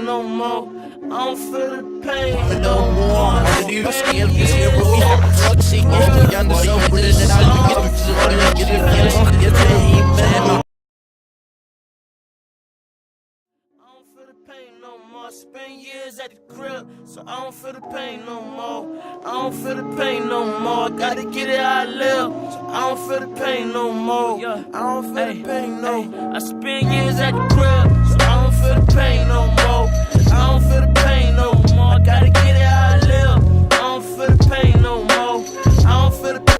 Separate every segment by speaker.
Speaker 1: pain no more. I don't feel the pain no more.
Speaker 2: I scale this here, but we have a fuck shit. We under so good that I get it, man.
Speaker 1: I don't feel the pain no more. Spend years at the crib, so I don't feel the pain no more. I don't feel the pain no more. I gotta get it how I live, so I don't feel the pain no more. I don't feel the pain no more. I spend years at the crib, so I don't feel the pain no more. I don't feel the pain no more. I gotta get it how I live. I don't feel the pain no more. I don't feel the pain.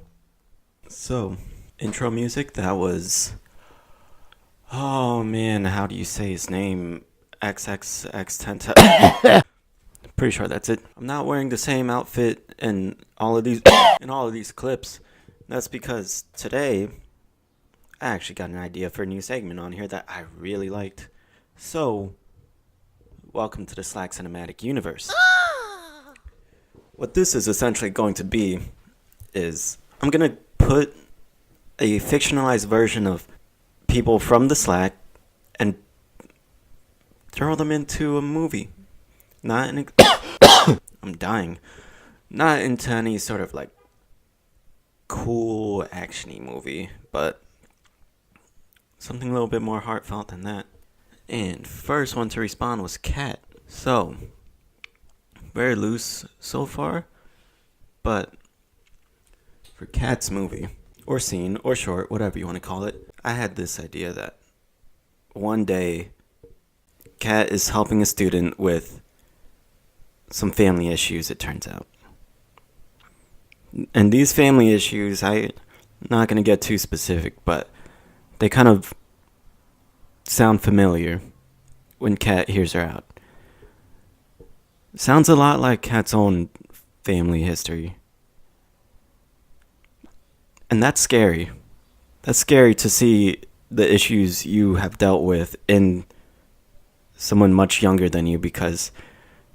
Speaker 3: So, intro music, that was... Oh man, how do you say his name? XXX10. Pretty sure that's it. I'm not wearing the same outfit in all of these clips. That's because today I actually got an idea for a new segment on here that I really liked. So, welcome to the Slack Cinematic Universe. What this is essentially going to be is I'm gonna put a fictionalized version of people from the Slack and throw them into a movie. Not in I'm dying. Not into any sort of like cool actiony movie, but something a little bit more heartfelt than that. And first one to respond was Kat. So, very loose so far, but for Kat's movie, or scene, or short, whatever you want to call it, I had this idea that one day Kat is helping a student with some family issues, it turns out. And these family issues, I'm not going to get too specific, but they kind of sound familiar when Kat hears her out. Sounds a lot like Kat's own family history. And that's scary. That's scary to see the issues you have dealt with in someone much younger than you, because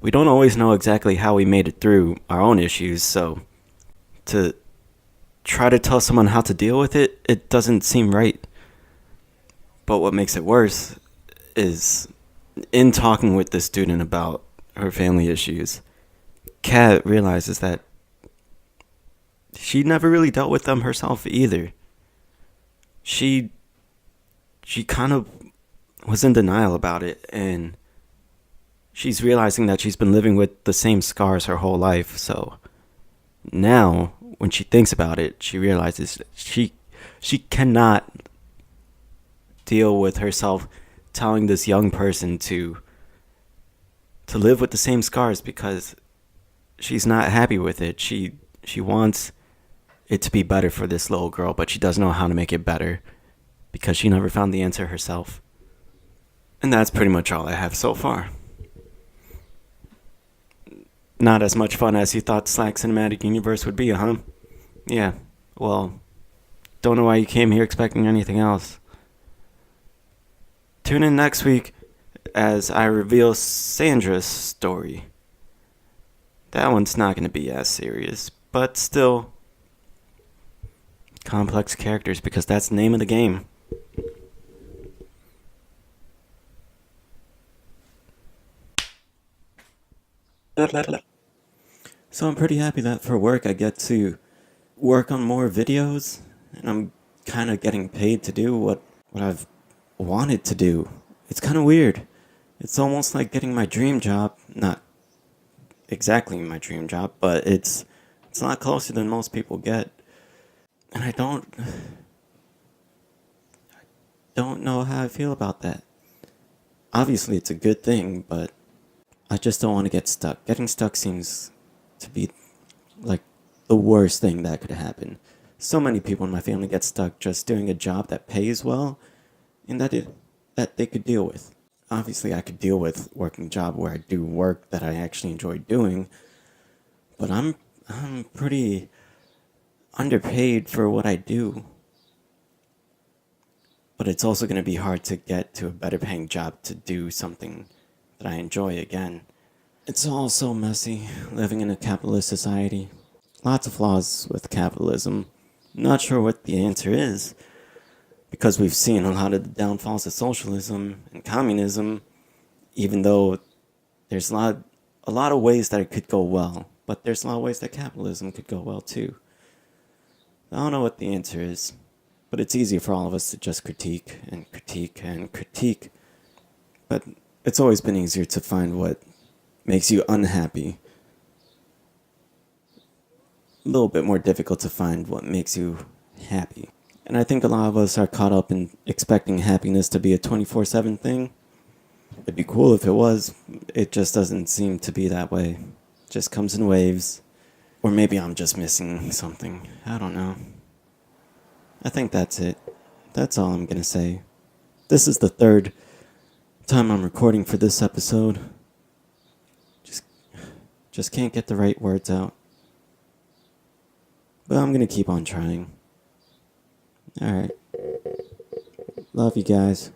Speaker 3: we don't always know exactly how we made it through our own issues, so to try to tell someone how to deal with it, it doesn't seem right. But what makes it worse is, in talking with the student about her family issues, Kat realizes that she never really dealt with them herself either. She kind of was in denial about it, and she's realizing that she's been living with the same scars her whole life. So now, when she thinks about it, she realizes she cannot deal with herself telling this young person to live with the same scars, because she's not happy with it. She wants it to be better for this little girl, but she doesn't know how to make it better because she never found the answer herself. And that's pretty much all I have so far. Not as much fun as you thought Slack Cinematic Universe would be, huh? Yeah, well, don't know why you came here expecting anything else. Tune in next week as I reveal Sandra's story. That one's not going to be as serious, but still complex characters, because that's the name of the game. So I'm pretty happy that for work I get to work on more videos, and I'm kind of getting paid to do what I've wanted to do. It's kind of weird. It's almost like getting my dream job. Not exactly my dream job, but it's a lot closer than most people get. And I don't know how I feel about that. Obviously it's a good thing, but I just don't want to get stuck. Getting stuck seems to be like the worst thing that could happen. So many people in my family get stuck just doing a job that pays well and that they could deal with. Obviously I could deal with working a job where I do work that I actually enjoy doing, but I'm pretty underpaid for what I do. But it's also going to be hard to get to a better paying job to do something that I enjoy again. It's all so messy, living in a capitalist society. Lots of flaws with capitalism. Not sure what the answer is, because we've seen a lot of the downfalls of socialism and communism, even though There's a lot of ways that it could go well, but there's a lot of ways that capitalism could go well too. I don't know what the answer is, but it's easy for all of us to just critique and critique and critique. But it's always been easier to find what makes you unhappy. A little bit more difficult to find what makes you happy. And I think a lot of us are caught up in expecting happiness to be a 24/7 thing. It'd be cool if it was. It just doesn't seem to be that way. It just comes in waves. Or maybe I'm just missing something. I don't know. I think that's it. That's all I'm gonna say. This is the third time I'm recording for this episode. Just can't get the right words out. But I'm gonna keep on trying. Alright. Love you guys.